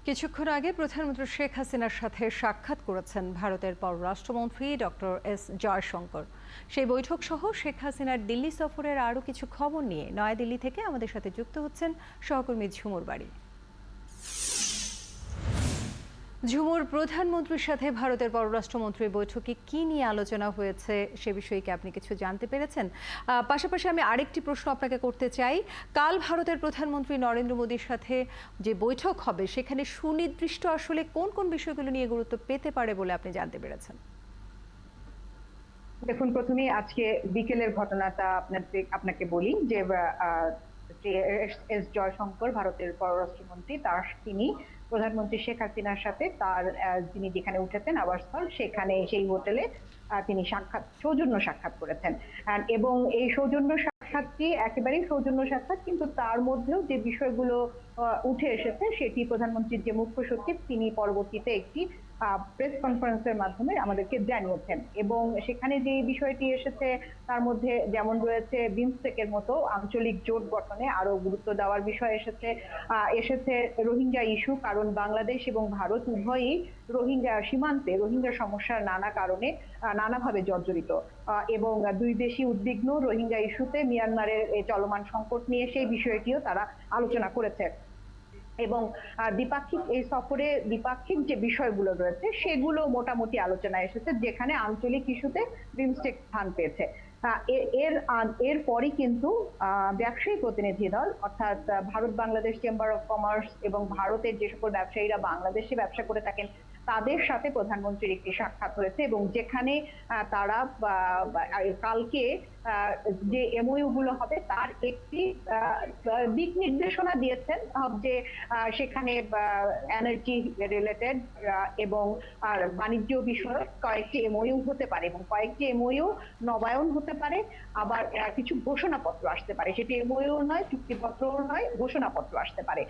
কিছুক্ষণ আগে প্রধানমন্ত্রী শেখ হাসিনার সাথে সাক্ষাৎ করেছেন ভারতের পররাষ্ট্রমন্ত্রী ডক্টর এস জয়শঙ্কর। সেই বৈঠক সহ শেখ হাসিনার দিল্লি সফরের আরও কিছু খবর নিয়ে নয়াদিল্লি থেকে আমাদের সাথে যুক্ত হচ্ছেন সহকর্মী ঝুমুর বাড়ি। ঝুমুর, প্রধানমন্ত্রীর সাথে ভারতের পররাষ্ট্রমন্ত্রীর বৈঠকে কি নিয়ে আলোচনা হয়েছে সে বিষয়ে কি আপনি কিছু জানতে পেরেছেন? পাশাপাশি আমি আরেকটি প্রশ্ন আপনাকে করতে চাই, কাল ভারতের প্রধানমন্ত্রী নরেন্দ্র মোদীর সাথে যে বৈঠক হবে সেখানে সুনির্দিষ্ট আসলে কোন কোন বিষয়গুলো নিয়ে গুরুত্ব পেতে পারে বলে আপনি জানতে পেরেছেন? দেখুন, প্রথমেই আজকে বিকেলের ঘটনাটা আপনাকে বলি যে এস জয়শঙ্কর, ভারতের পররাষ্ট্রমন্ত্রী, তিনি প্রধানমন্ত্রী শেখ হাসিনার সাথে তিনি যেখানে উঠেছেন আবাসস্থল, সেখানে সেই হোটেলে তিনি সৌজন্য সাক্ষাৎ করেছেন। এবং এই সৌজন্য সাক্ষাৎটি একেবারেই সৌজন্য সাক্ষাৎ, কিন্তু তার মধ্যেও যে বিষয়গুলো উঠে এসেছে সেটি প্রধানমন্ত্রীর যে মুখ্য সচিব তিনি পরবর্তীতে একটি প্রেস কনফারেন্সের মাধ্যমে আমাদেরকে জানিয়েছেন। এবং সেখানে যে বিষয়টি এসেছে তার মধ্যে যেমন রয়েছে বিমস্টেকের মতো আঞ্চলিক জোট গঠনে আরো গুরুত্ব দেওয়ার বিষয় এসেছে রোহিঙ্গা ইস্যু, কারণ বাংলাদেশ এবং ভারত উভয়ই সীমান্তে রোহিঙ্গা সমস্যার নানা কারণে নানাভাবে জর্জরিত, এবং দুই দেশই উদ্বিগ্ন রোহিঙ্গা ইস্যুতে মিয়ানমারের চলমান সংকট নিয়ে সেই বিষয়টিও তারা আলোচনা করেছে। এবং দ্বিপাক্ষিক এই সফরে দ্বিপাক্ষিক যে বিষয়গুলো রয়েছে সেগুলো মোটামুটি আলোচনায় এসেছে, যেখানে আঞ্চলিক ইস্যুতে বিমস্টেক স্থান পেয়েছে। এরপরই কিন্তু ব্যবসায়ী প্রতিনিধি দল, অর্থাৎ Bharat Bangladesh chamber of commerce এবং ভারতের যে সকল ব্যবসায়ীরা বাংলাদেশে ব্যবসা করে থাকেন তাদের সাথে প্রধানমন্ত্রীর একটি সাক্ষাৎ হয়েছে, এবং যেখানে তারা কালকে যে এমওইউ গুলো হবে তার একটি দিক নির্দেশনা দিয়েছেন, যে সেখানে এনার্জি রিলেটেড এবং বাণিজ্য বিষয়ক কয়েকটি এমওইউ হতে পারে, এবং কয়েকটি এমওইউ নবায়ন হতে পারে, আবার কিছু ঘোষণাপত্র আসতে পারে, সেটি এমওইউ নয়, চুক্তিপত্র নয়, ঘোষণাপত্র আসতে পারে।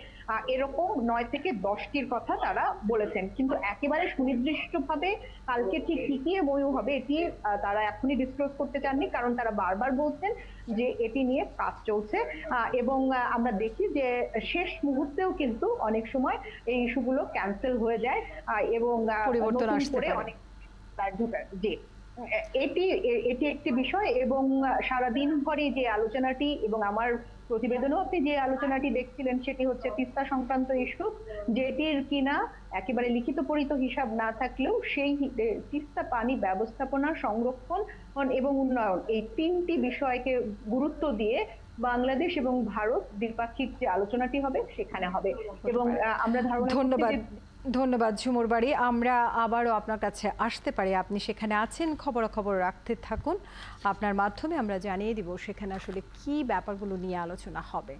এরকম 9 থেকে 10টির কথা তারা বলেছেন, কিন্তু একেবারে সুনির্দিষ্টভাবে কালকে ঠিক কি কি এমওইউ হবে এটি তারা এখনই ডিসক্লোজ করতে চাননি, কারণ তারা বারবার বলছেন যে এটি নিয়ে কাজ চলছে। এবং আমরা দেখি যে শেষ মুহূর্তেও কিন্তু অনেক সময় এই ইস্যুগুলো ক্যান্সেল হয়ে যায় এবং পরিবর্তন আসতে পারে। অনেক জি, এটি একটি বিষয়। এবং সারাদিন ভরে যে আলোচনাটি, এবং আমার প্রতিবেদনেও আপনি যে আলোচনাটি দেখছিলেন সেটি হচ্ছে তিস্তা সংক্রান্ত ইস্যু, যেটির কিনা একেবারে লিখিত পরিত হিসাব না থাকলেও সেই তিস্তা পানি ব্যবস্থাপনা, সংরক্ষণ এবং উন্নয়ন, এই 3টি বিষয়কে গুরুত্ব দিয়ে বাংলাদেশ এবং ভারত দ্বিপাক্ষিক যে আলোচনাটি হবে সেখানে হবে। এবং আমরা ধন্যবাদ ঝুমুর বাড়ি। আমরা আবারও আপনার কাছে আসতে পারি, আপনি সেখানে আছেন, খবরাখবর রাখতে থাকুন। আপনার মাধ্যমে আমরা জানিয়ে দিব সেখানে আসলে কি ব্যাপারগুলো নিয়ে আলোচনা হবে।